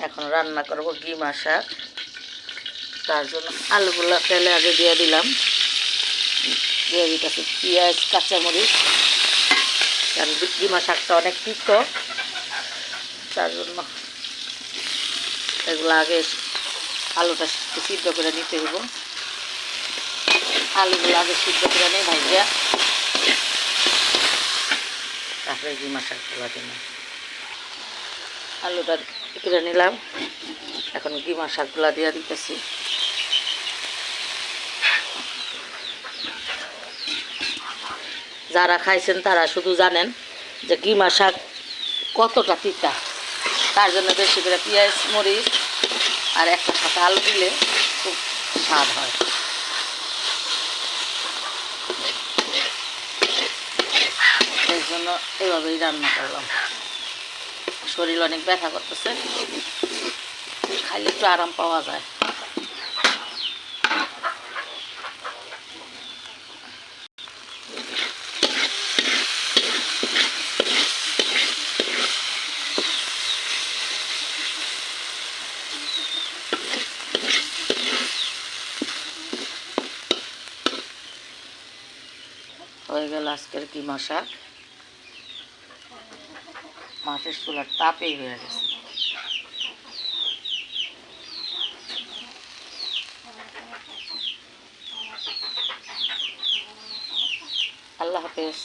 এখন রান্না করব কিমা শাক। তার জন্য আলুগুলো তেলে আগে দিয়ে দিলাম, দিয়ে দিতেছি পেঁয়াজ কাঁচামরিচ, কারণ কিমা শাকটা অনেক তিতো, তার জন্য এগুলো আগে আলুটা সিদ্ধ করে নিতে হইব। আলুগুলো আগে সিদ্ধ করে নিই ভাইয়া, তারপরে কিমা শাকগুলো দিন। আলুটা করে নিলাম, এখন কিমা শাকগুলো দিয়ে দিতেছি। যারা খাইছেন তারা শুধু জানেন যে কিমা শাক কতটা তিতা, তার জন্য বেশি করে পেঁয়াজ মরিচ আর একটা সাথে আলু দিলে খুব স্বাদ হয়। এই জন্য এভাবেই রান্না করলাম। শরীর অনেক ব্যথা করতেছে, খাইলে একটু আরাম পাওয়া যায়। হয়ে গেল আজকের কিমা শাক। মাছের চুলার তাপেই হয়ে গেছে। আল্লাহ হাফেজ।